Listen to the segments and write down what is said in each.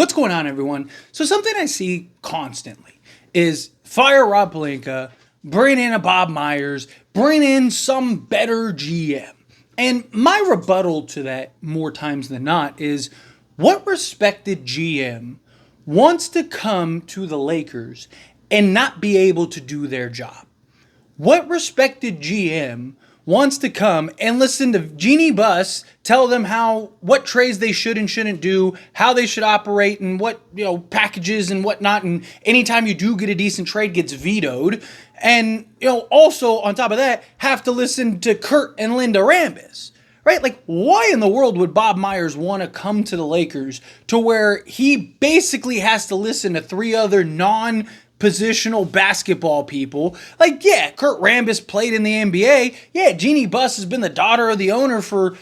What's going on, everyone? So something I see constantly is fire Rob Pelinka, bring in a Bob Myers, bring in some better GM. And my rebuttal to that more times than not is what respected GM wants to come to the Lakers and not be able to do their job? What respected GM wants to come and listen to Jeanie Buss tell them what trades they should and shouldn't do, how they should operate, and what packages and whatnot, and anytime you do get a decent trade gets vetoed, and also on top of that have to listen to Kurt and Linda Rambis, right? Like, why in the world would Bob Myers want to come to the Lakers to where he basically has to listen to three other non-positional basketball people? Like, yeah, Kurt Rambis played in the NBA. Yeah, Jeanie Buss has been the daughter of the owner for,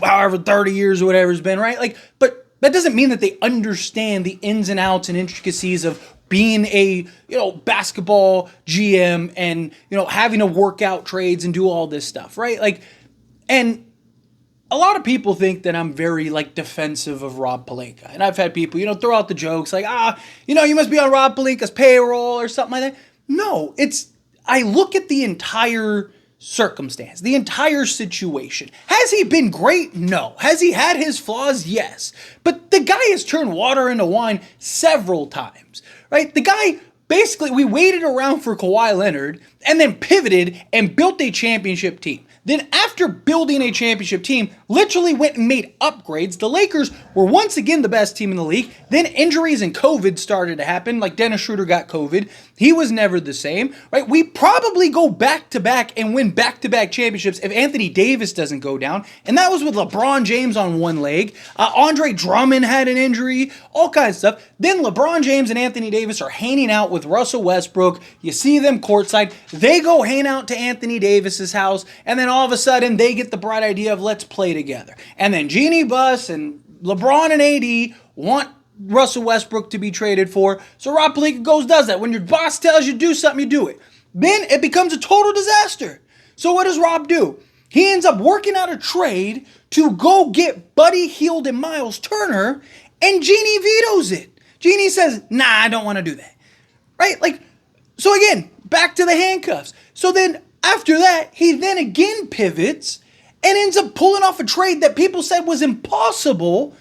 however 30 years or whatever it's been, right? Like, but that doesn't mean that they understand the ins and outs and intricacies of being a, basketball GM and, having to work out trades and do all this stuff, right? Like, and a lot of people think that I'm very, defensive of Rob Pelinka. And I've had people, throw out the jokes like, you must be on Rob Pelinka's payroll or something like that. No, I look at the entire circumstance, the entire situation. Has he been great? No. Has he had his flaws? Yes. But the guy has turned water into wine several times, right? The guy, basically, we waited around for Kawhi Leonard and then pivoted and built a championship team. Then after building a championship team, literally went and made upgrades. The Lakers were once again the best team in the league. Then injuries and COVID started to happen. Like Dennis Schroeder got COVID. He was never the same, right? We probably go back-to-back and win back-to-back championships if Anthony Davis doesn't go down. And that was with LeBron James on one leg. Andre Drummond had an injury, all kinds of stuff. Then LeBron James and Anthony Davis are hanging out with Russell Westbrook. You see them courtside. They go hang out to Anthony Davis's house, and then all of a sudden they get the bright idea of let's play together. And then Jeanie Buss and LeBron and AD want Russell Westbrook to be traded for. So Rob Pelinka does that. When your boss tells you to do something, you do it. Then it becomes a total disaster. So what does Rob do? He ends up working out a trade to go get Buddy Hield and Miles Turner, and Jeanie vetoes it. Jeanie says, nah, I don't want to do that. Right? So again, back to the handcuffs. So then after that, he then again pivots and ends up pulling off a trade that people said was impossible,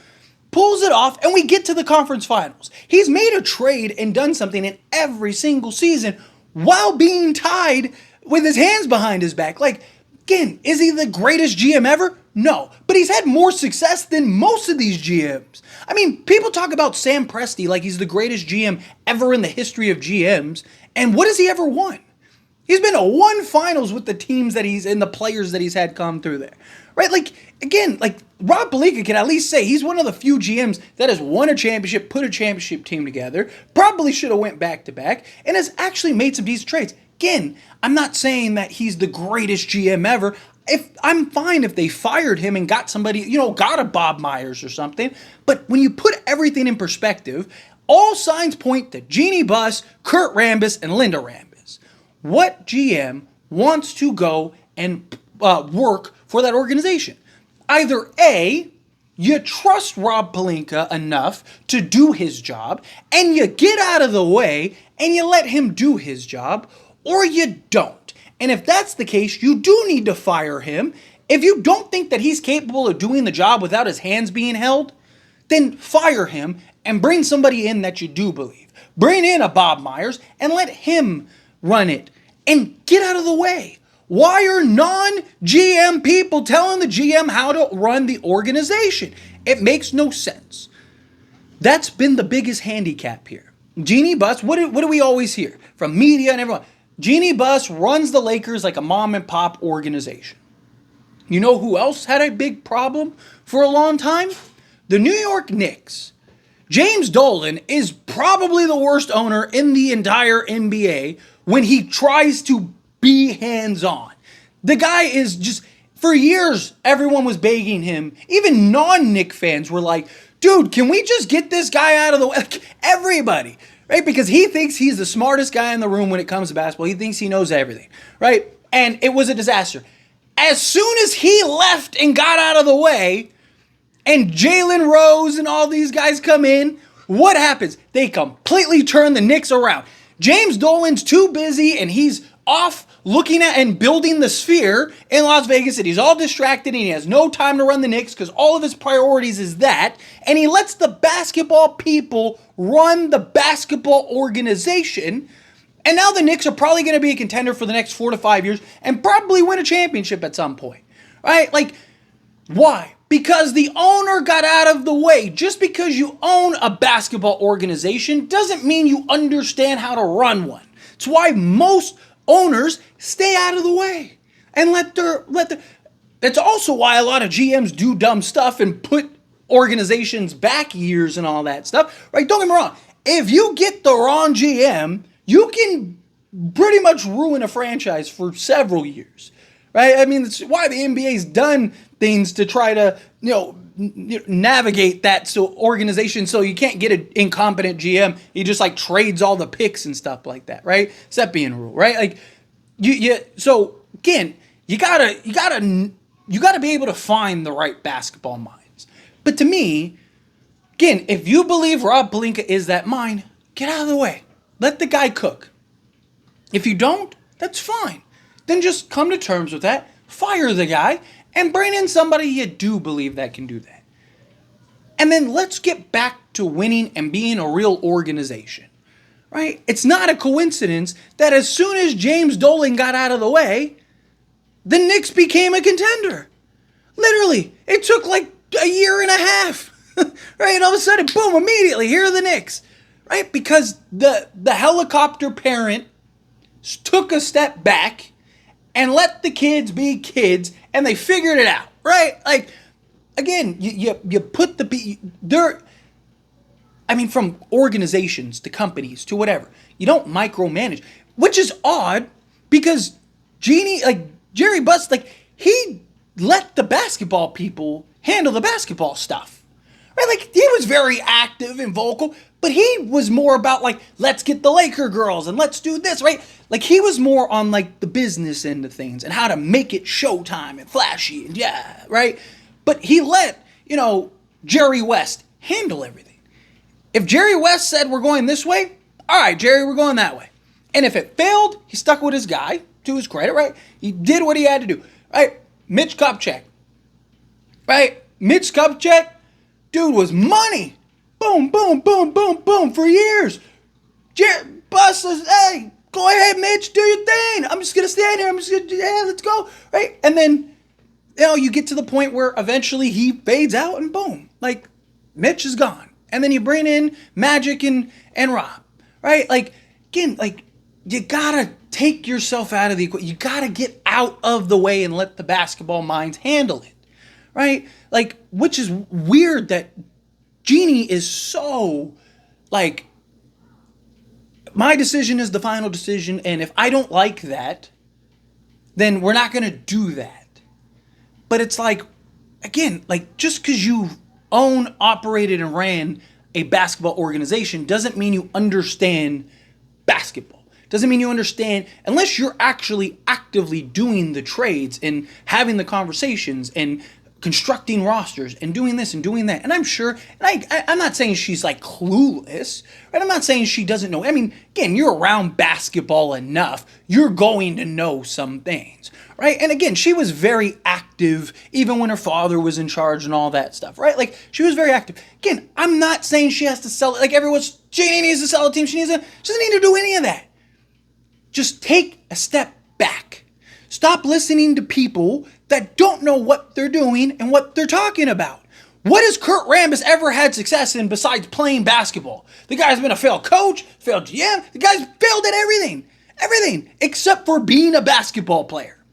pulls it off, and we get to the conference finals. He's made a trade and done something in every single season while being tied with his hands behind his back. Again, is he the greatest GM ever? No, but he's had more success than most of these GMs. I mean, people talk about Sam Presti like he's the greatest GM ever in the history of GMs, and what has he ever won? He's been to one finals with the teams that he's and the players that he's had come through there, right? Rob Pelinka can at least say he's one of the few GMs that has won a championship, put a championship team together, probably should have went back to back, and has actually made some decent trades. Again, I'm not saying that he's the greatest GM ever. I'm fine if they fired him and got somebody, got a Bob Myers or something. But when you put everything in perspective, all signs point to Jeanie Buss, Kurt Rambis, and Linda Rambis. What GM wants to go and work for that organization? Either A, you trust Rob Pelinka enough to do his job, and you get out of the way, and you let him do his job, or you don't. And if that's the case, you do need to fire him. If you don't think that he's capable of doing the job without his hands being held, then fire him and bring somebody in that you do believe. Bring in a Bob Myers and let him run it and get out of the way. Why are non-GM people telling the GM how to run the organization? It makes no sense. That's been the biggest handicap here. Jeanie Buss, what do we always hear from media and everyone? Jeanie Buss runs the Lakers like a mom and pop organization. You know who else had a big problem for a long time? The New York Knicks. James Dolan is probably the worst owner in the entire NBA when he tries to be hands-on. The guy is just, for years, everyone was begging him. Even non-Knick fans were like, dude, can we just get this guy out of the way? Everybody, right? Because he thinks he's the smartest guy in the room when it comes to basketball. He thinks he knows everything, right? And it was a disaster. As soon as he left and got out of the way, and Jalen Rose and all these guys come in, what happens? They completely turn the Knicks around. James Dolan's too busy and he's off looking at and building the sphere in Las Vegas, and he's all distracted and he has no time to run the Knicks because all of his priorities is that, and he lets the basketball people run the basketball organization, and now the Knicks are probably going to be a contender for the next 4 to 5 years and probably win a championship at some point, right? Like, why? Because the owner got out of the way. Just because you own a basketball organization doesn't mean you understand how to run one. It's why most owners stay out of the way and let their. That's also why a lot of GMs do dumb stuff and put organizations back years and all that stuff, right? Don't get me wrong. If you get the wrong GM, you can pretty much ruin a franchise for several years, right? I mean, that's why the NBA's done things to try to, navigate that organization so you can't get an incompetent GM. He just like trades all the picks and stuff like that, right? It's that being a rule, right? Like so again, you gotta be able to find the right basketball minds. But to me, again, if you believe Rob Pelinka is that mind, get out of the way. Let the guy cook. If you don't, that's fine. Then just come to terms with that, fire the guy, and bring in somebody you do believe that can do that. And then let's get back to winning and being a real organization, right? It's not a coincidence that as soon as James Dolan got out of the way, the Knicks became a contender. Literally, it took like a year and a half, right? And all of a sudden, boom, immediately, here are the Knicks, right? Because the helicopter parent took a step back and let the kids be kids, and they figured it out, right? Like, again, you put from organizations to companies to whatever, you don't micromanage, which is odd because Jerry Buss, he let the basketball people handle the basketball stuff, right? Like, he was very active and vocal, but he was more about let's get the Laker girls and let's do this, right? Like, he was more on the business end of things and how to make it showtime and flashy and yeah, right? But he let, Jerry West handle everything. If Jerry West said we're going this way, all right, Jerry, we're going that way. And if it failed, he stuck with his guy, to his credit, right? He did what he had to do, right? Mitch Kupchak, right? Mitch Kupchak, dude was money. Boom, boom, boom, boom, boom for years. Buss says, hey, go ahead, Mitch, do your thing. I'm just going to stand here. Let's go, right? And then, you get to the point where eventually he fades out and boom, Mitch is gone. And then you bring in Magic and Rob, right? Again, you got to take yourself out of the equation. You got to get out of the way and let the basketball minds handle it, right? Which is weird that Jeanie is so, my decision is the final decision, and if I don't like that, then we're not going to do that. But it's again, just because you own, operated, and ran a basketball organization doesn't mean you understand basketball. Doesn't mean you understand, unless you're actually actively doing the trades and having the conversations and constructing rosters and doing this and doing that. And I'm sure, and I'm not saying she's clueless, right? I'm not saying she doesn't know. I mean, again, you're around basketball enough, you're going to know some things, right? And again, she was very active even when her father was in charge and all that stuff, right? She was very active. Again, I'm not saying she has to sell it. Jeanie needs to sell a team. She doesn't need to do any of that. Just take a step back. Stop listening to people that don't know what they're doing and what they're talking about. What has Kurt Rambis ever had success in besides playing basketball? The guy's been a failed coach, failed GM. The guy's failed at everything. Everything except for being a basketball player.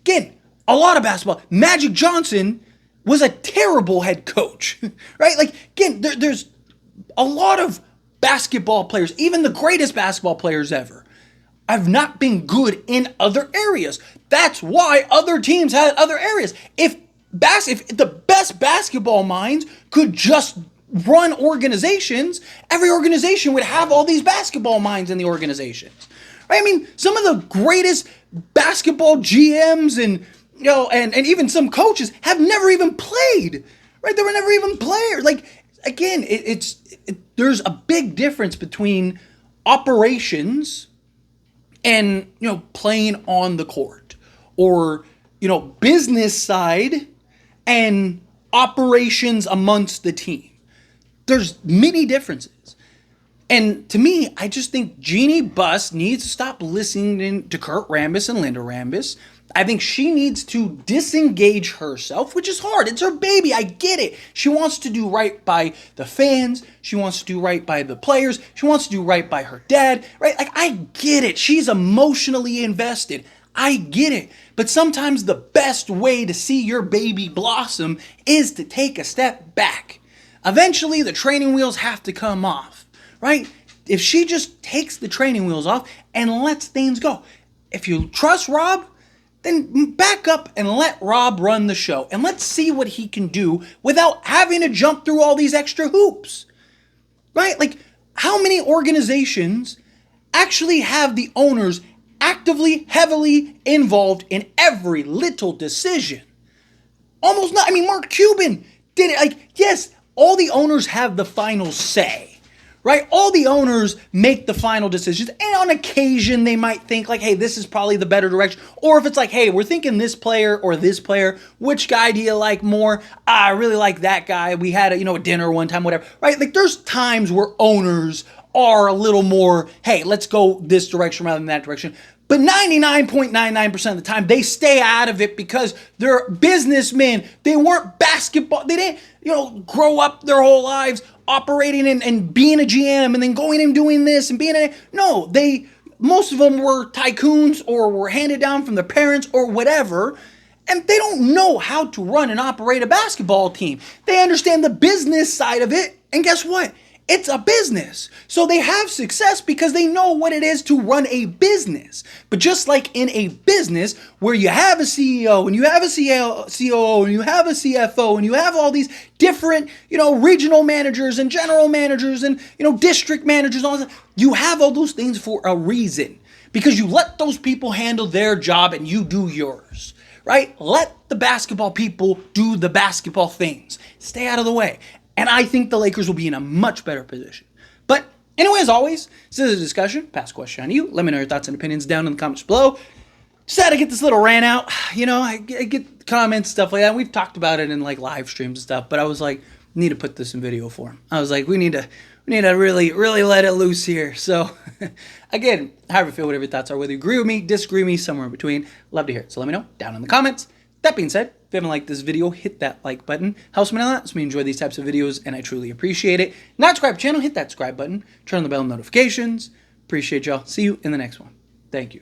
Again, a lot of basketball. Magic Johnson was a terrible head coach, right? Again, there's a lot of basketball players, even the greatest basketball players ever, have not been good in other areas. That's why other teams had other areas. If the best basketball minds could just run organizations, every organization would have all these basketball minds in the organizations. Right? I mean, some of the greatest basketball GMs and even some coaches have never even played. right? They were never even players. Like, again, there's a big difference between operations and, playing on the court, or, business side and operations amongst the team. There's many differences. And to me, I just think Jeanie Buss needs to stop listening to Kurt Rambis and Linda Rambis. I think she needs to disengage herself, which is hard. It's her baby. I get it. She wants to do right by the fans. She wants to do right by the players. She wants to do right by her dad, right? Like, I get it. She's emotionally invested. I get it. But sometimes the best way to see your baby blossom is to take a step back. Eventually, the training wheels have to come off, right? If she just takes the training wheels off and lets things go. If you trust Rob, then back up and let Rob run the show. And let's see what he can do without having to jump through all these extra hoops, right? Like, how many organizations actually have the owners actively, heavily involved in every little decision? Almost not. I mean, Mark Cuban did it. Like, yes, all the owners have the final say, right? All the owners make the final decisions. And on occasion, they might think like, hey, this is probably the better direction. Or if it's like, hey, we're thinking this player or this player, which guy do you like more? I really like that guy. We had a dinner one time, whatever, right? Like, there's times where owners are a little more, hey, let's go this direction rather than that direction. But 99.99% of the time, they stay out of it because they're businessmen. They weren't basketball. They didn't, grow up their whole lives operating and being a GM and then going and doing this and being a... No, most of them were tycoons or were handed down from their parents or whatever. And they don't know how to run and operate a basketball team. They understand the business side of it. And guess what? It's a business. So they have success because they know what it is to run a business. But just like in a business where you have a CEO and you have a COO and you have a CFO and you have all these different, regional managers and general managers and, district managers, all that, you have all those things for a reason. Because you let those people handle their job and you do yours, right? Let the basketball people do the basketball things. Stay out of the way. And I think the Lakers will be in a much better position. But anyway, as always, this is a discussion. Pass question on you. Let me know your thoughts and opinions down in the comments below. Just had to get this little rant out. I get comments, stuff like that. We've talked about it in like live streams and stuff. But I was like, need to put this in video form. I was like, we need to really, really let it loose here. So again, however you feel, whatever your thoughts are, whether you agree with me, disagree with me, somewhere in between, love to hear it. So let me know down in the comments. That being said, if you haven't liked this video, hit that like button. Helps me a lot. Helps me enjoy these types of videos, and I truly appreciate it. Not subscribe to the channel, hit that subscribe button. Turn on the bell notifications. Appreciate y'all. See you in the next one. Thank you.